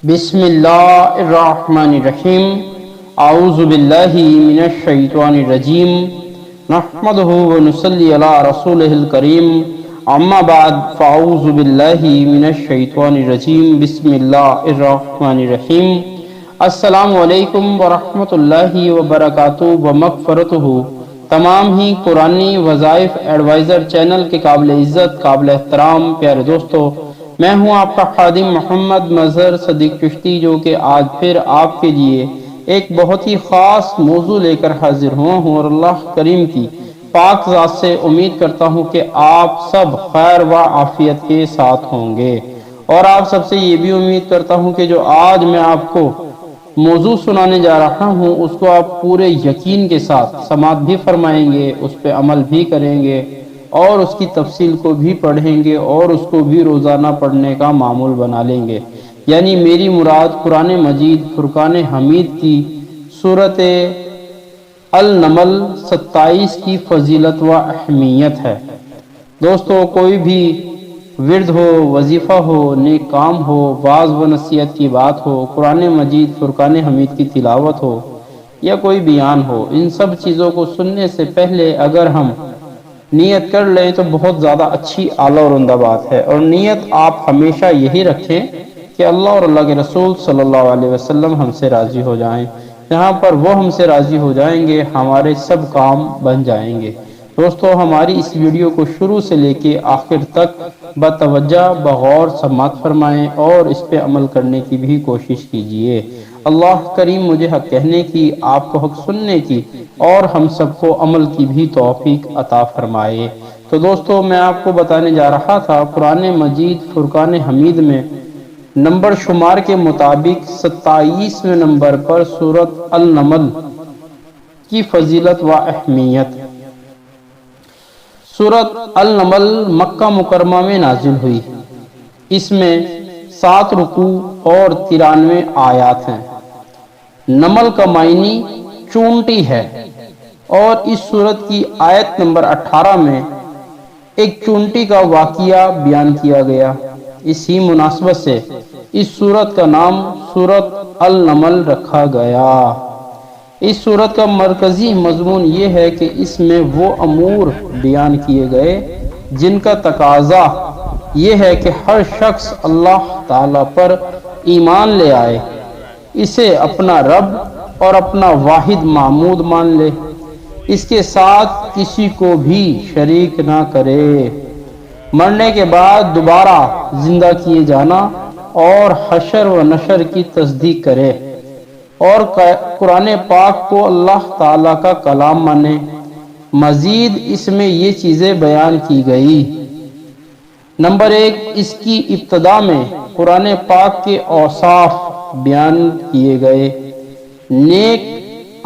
بسم اللہ الرحمن الرحیم اعوذ باللہ من الشیطان الرجیم نحمدہ ونصلی علی رسولہ الکریم اما بعد فاعوذ باللہ من الشیطان الرجیم بسم اللہ الرحمن الرحیم السلام علیکم ورحمۃ اللہ وبرکاتہ ومغفرتہ۔ تمام ہی قرآنی وظائف ایڈوائزر چینل کے قابل عزت قابل احترام پیارے دوستو، میں ہوں آپ کا خادم محمد مظہر صدیق چشتی، جو کہ آج پھر آپ کے لیے ایک بہت ہی خاص موضوع لے کر حاضر ہوا ہوں، اور اللہ کریم کی پاک ذات سے امید کرتا ہوں کہ آپ سب خیر و عافیت کے ساتھ ہوں گے، اور آپ سب سے یہ بھی امید کرتا ہوں کہ جو آج میں آپ کو موضوع سنانے جا رہا ہوں اس کو آپ پورے یقین کے ساتھ سماعت بھی فرمائیں گے، اس پہ عمل بھی کریں گے، اور اس کی تفصیل کو بھی پڑھیں گے، اور اس کو بھی روزانہ پڑھنے کا معمول بنا لیں گے۔ یعنی میری مراد قرآن مجید فرقان حمید کی سورۃ النمل 27 کی فضیلت و اہمیت ہے۔ دوستو، کوئی بھی ورد ہو، وظیفہ ہو، نیک کام ہو، واعظ و نصیحت کی بات ہو، قرآن مجید فرقان حمید کی تلاوت ہو، یا کوئی بیان ہو، ان سب چیزوں کو سننے سے پہلے اگر ہم نیت کر لیں تو بہت زیادہ اچھی اعلیٰ اور عمدہ بات ہے۔ اور نیت آپ ہمیشہ یہی رکھیں کہ اللہ اور اللہ کے رسول صلی اللہ علیہ وسلم ہم سے راضی ہو جائیں۔ جہاں پر وہ ہم سے راضی ہو جائیں گے ہمارے سب کام بن جائیں گے۔ دوستو، ہماری اس ویڈیو کو شروع سے لے کے آخر تک بتوجہ بغور سماعت فرمائیں اور اس پہ عمل کرنے کی بھی کوشش کیجئے۔ اللہ کریم مجھے حق کہنے کی، آپ کو حق سننے کی، اور ہم سب کو عمل کی بھی توفیق عطا فرمائے۔ تو دوستو، میں آپ کو بتانے جا رہا تھا قرآن مجید فرقان حمید میں نمبر شمار کے مطابق 27ویں نمبر پر سورۃ النمل کی فضیلت و اہمیت۔ سورۃ النمل مکہ مکرمہ میں نازل ہوئی۔ اس میں 7 رکوع اور 93 آیات ہیں۔ نمل کا معنی چونٹی ہے، اور اس سورت کی آیت نمبر 18 میں ایک چونٹی کا واقعہ بیان کیا گیا۔ اسی مناسبت سے اس سورت کا نام سورۃ النمل رکھا گیا۔ اس سورت کا مرکزی مضمون یہ ہے کہ اس میں وہ امور بیان کیے گئے جن کا تقاضا یہ ہے کہ ہر شخص اللہ تعالیٰ پر ایمان لے آئے، اسے اپنا رب اور اپنا واحد معبود مان لے، اس کے ساتھ کسی کو بھی شریک نہ کرے، مرنے کے بعد دوبارہ زندہ کیے جانا اور حشر و نشر کی تصدیق کرے، اور قرآن پاک کو اللہ تعالیٰ کا کلام مانے۔ مزید اس میں یہ چیزیں بیان کی گئی۔ نمبر 1، اس کی ابتدا میں قرآن پاک کے اوصاف بیان کیے گئے۔ نیک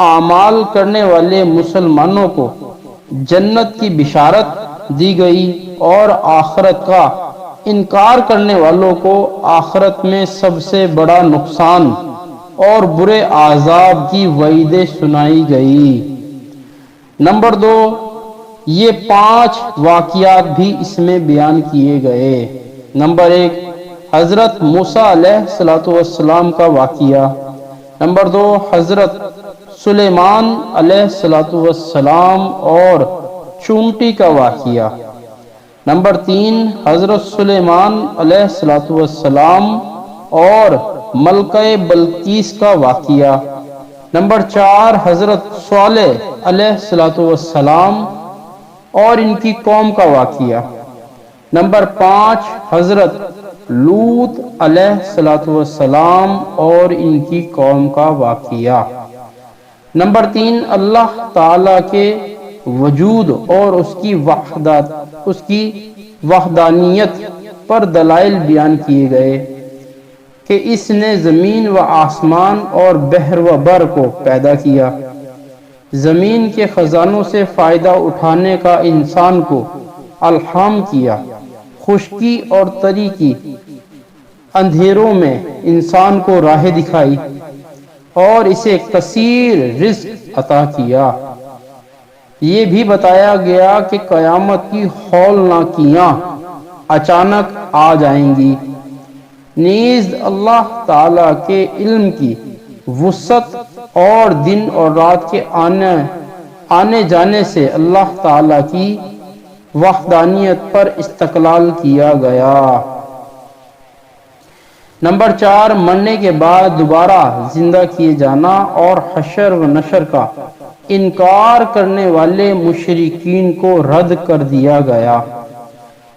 اعمال کرنے والے مسلمانوں کو جنت کی بشارت دی گئی، اور آخرت کا انکار کرنے والوں کو آخرت میں سب سے بڑا نقصان اور برے عذاب کی وعیدیں سنائی گئی۔ نمبر 2، یہ 5 واقعات بھی اس میں بیان کیے گئے۔ نمبر 1، حضرت موسیٰ علیہ السلام کا واقعہ۔ نمبر 2، حضرت سلیمان علیہ السلام اور چونٹی کا واقعہ۔ نمبر 3، حضرت سلیمان علیہ السلام اور ملکہ بلقیس کا واقعہ۔ نمبر 4، حضرت صالح علیہ السلام اور ان کی قوم کا واقعہ۔ نمبر 5، حضرت لوط علیہ السلام اور ان کی قوم کا واقعہ۔ نمبر 3، اللہ تعالیٰ کے وجود اور اس کی وحدانیت پر دلائل بیان کیے گئے کہ اس نے زمین و آسمان اور بحر و بر کو پیدا کیا، زمین کے خزانوں سے فائدہ اٹھانے کا انسان کو الہام کیا، خشکی اور تری کی اندھیروں میں انسان کو راہ دکھائی، اور اسے کثیر رزق عطا کیا۔ یہ بھی بتایا گیا کہ قیامت کی ہولناکیاں اچانک آ جائیں گی، نیز اللہ تعالی کے علم کی وسعت اور دن اور رات کے آنے جانے سے اللہ تعالی کی وحدانیت پر استقلال کیا گیا۔ نمبر 4، مرنے کے بعد دوبارہ زندہ کیے جانا اور حشر و نشر کا انکار کرنے والے مشرکین کو رد کر دیا گیا۔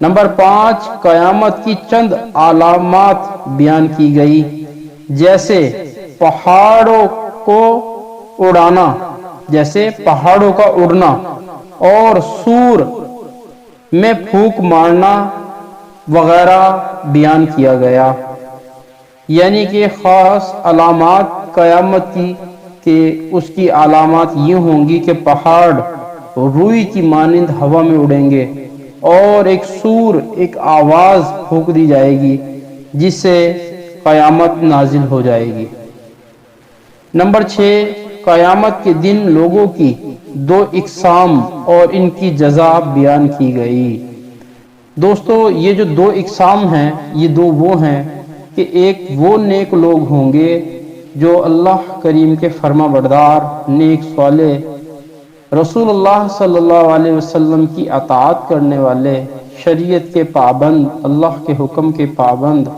نمبر 5، قیامت کی چند علامات بیان کی گئی، جیسے پہاڑوں کا اڑنا اور سور میں پھونک مارنا وغیرہ بیان کیا گیا۔ یعنی کہ خاص علامات قیامت کی اس کی علامات یہ ہوں گی کہ پہاڑ روئی کی مانند ہوا میں اڑیں گے، اور ایک سور، ایک آواز پھونک دی جائے گی جس سے قیامت نازل ہو جائے گی۔ نمبر 6، قیامت کے دن لوگوں کی 2 اقسام اور ان کی جزا بیان کی گئی۔ دوستو، یہ جو 2 اقسام ہیں، یہ 2 وہ ہیں کہ ایک وہ نیک لوگ ہوں گے جو اللہ کریم کے فرما بردار، نیک صالح، رسول اللہ صلی اللہ علیہ وسلم کی اطاعت کرنے والے، شریعت کے پابند، اللہ کے حکم کے پابند،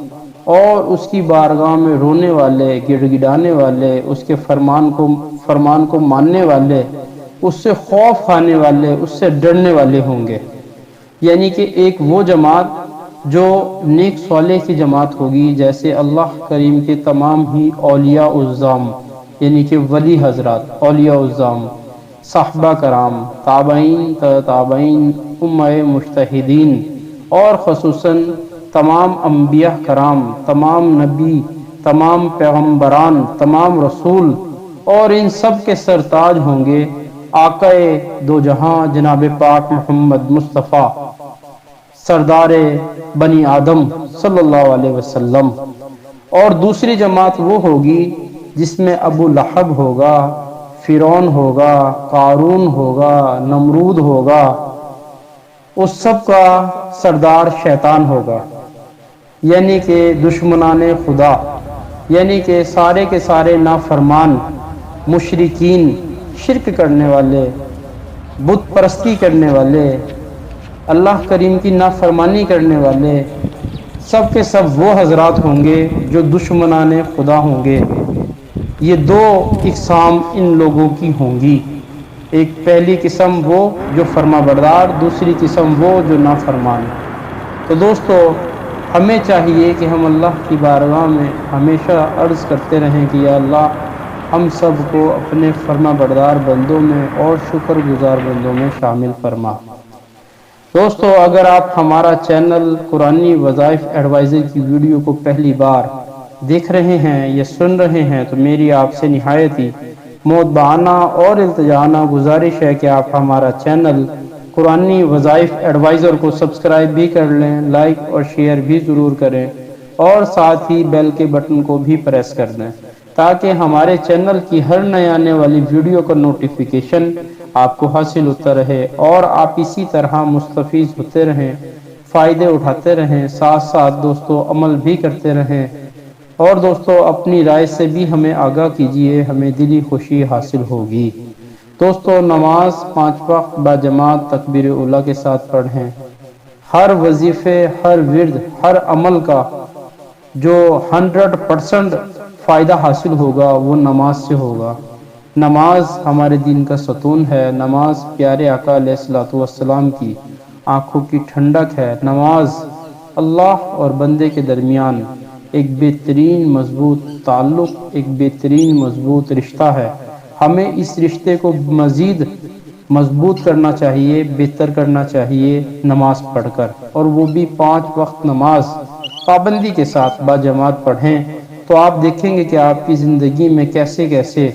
اور اس کی بارگاہ میں رونے والے، گڑ گڑانے والے، اس کے فرمان کو ماننے والے، اس سے خوف کھانے والے، اس سے ڈرنے والے ہوں گے۔ یعنی کہ ایک وہ جماعت جو نیک صالح کی جماعت ہوگی، جیسے اللہ کریم کے تمام ہی اولیاء الزام، یعنی کہ ولی حضرات، اولیاء الزام، صحابہ کرام، تابعین، تابعین، امہ مجتہدین، اور خصوصاً تمام انبیاء کرام، تمام نبی، تمام پیغمبران، تمام رسول، اور ان سب کے سرتاج ہوں گے آقا دو جہاں جناب پاک محمد مصطفیٰ، سردار بنی آدم صلی اللہ علیہ وسلم۔ اور دوسری جماعت وہ ہوگی جس میں ابو لہب ہوگا، فرعون ہوگا، قارون ہوگا، نمرود ہوگا، اس سب کا سردار شیطان ہوگا، یعنی کہ دشمنان خدا، یعنی کہ سارے کے سارے نافرمان، مشرکین، شرک کرنے والے، بت پرستی کرنے والے، اللہ کریم کی نافرمانی کرنے والے، سب کے سب وہ حضرات ہوں گے جو دشمنان خدا ہوں گے۔ یہ 2 اقسام ان لوگوں کی ہوں گی، ایک پہلی قسم وہ جو فرما بردار، دوسری قسم وہ جو نافرمان۔ تو دوستو، ہمیں چاہیے کہ ہم اللہ کی بارگاہ میں ہمیشہ عرض کرتے رہیں کہ یا اللہ، ہم سب کو اپنے فرما بردار بندوں میں اور شکر گزار بندوں میں شامل فرما۔ دوستو، اگر آپ ہمارا چینل قرآنی وظائف ایڈوائزر کی ویڈیو کو پہلی بار دیکھ رہے ہیں یا سن رہے ہیں تو میری آپ سے نہایت ہی مودبانہ اور التجانہ گزارش ہے کہ آپ ہمارا چینل قرآنی وظائف ایڈوائزر کو سبسکرائب بھی کر لیں، لائک اور شیئر بھی ضرور کریں، اور ساتھ ہی بیل کے بٹن کو بھی پریس کر دیں تاکہ ہمارے چینل کی ہر نئے آنے والی ویڈیو کا نوٹیفیکیشن آپ کو حاصل ہوتا رہے، اور آپ اسی طرح مستفیض ہوتے رہیں، فائدے اٹھاتے رہیں، ساتھ ساتھ دوستو عمل بھی کرتے رہیں۔ اور دوستو، اپنی رائے سے بھی ہمیں آگاہ کیجئے، ہمیں دلی خوشی حاصل ہوگی۔ دوستو، نماز 5 وقت باجماعت تکبیر اولیٰ کے ساتھ پڑھیں۔ ہر وظیفے، ہر ورد، ہر عمل کا جو 100% فائدہ حاصل ہوگا وہ نماز سے ہوگا۔ نماز ہمارے دین کا ستون ہے، نماز پیارے آقا علیہ الصلوۃ والسلام کی آنکھوں کی ٹھنڈک ہے، نماز اللہ اور بندے کے درمیان ایک بہترین مضبوط تعلق، ایک بہترین مضبوط رشتہ ہے۔ ہمیں اس رشتے کو مزید مضبوط کرنا چاہیے، بہتر کرنا چاہیے نماز پڑھ کر، اور وہ بھی 5 وقت نماز پابندی کے ساتھ باجماعت پڑھیں، تو آپ دیکھیں گے کہ آپ کی زندگی میں کیسے کیسے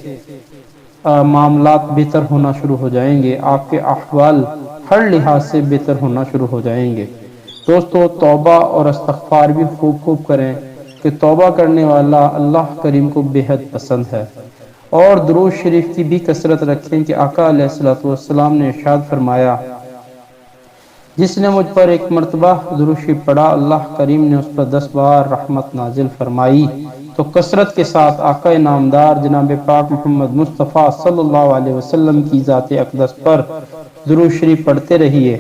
معاملات بہتر ہونا شروع ہو جائیں گے، آپ کے احوال ہر لحاظ سے بہتر ہونا شروع ہو جائیں گے۔ دوستو، توبہ اور استغفار بھی خوب کریں کہ توبہ کرنے والا اللہ کریم کو بے حد پسند ہے، اور درود شریف کی بھی کثرت رکھیں کہ آقا علیہ الصلوۃ والسلام نے ارشاد فرمایا جس نے مجھ پر ایک مرتبہ درود شریف پڑھا، اللہ کریم نے اس پر 10 بار رحمت نازل فرمائی۔ تو کثرت کے ساتھ آقا نامدار جناب پاک محمد مصطفیٰ صلی اللہ علیہ وسلم کی ذات اقدس پر درود شریف پڑھتے رہیے۔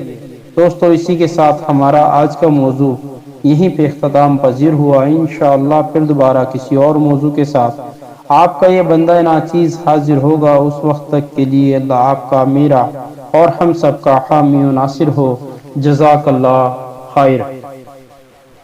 دوستو، اسی کے ساتھ ہمارا آج کا موضوع یہیں پہ اختتام پذیر ہوا۔ انشاءاللہ پھر دوبارہ کسی اور موضوع کے ساتھ آپ کا یہ بندہ ناچیز حاضر ہوگا۔ اس وقت تک کے لیے اللہ آپ کا، میرا اور ہم سب کا حامی و ناصر ہو۔ جزاک اللہ خیر۔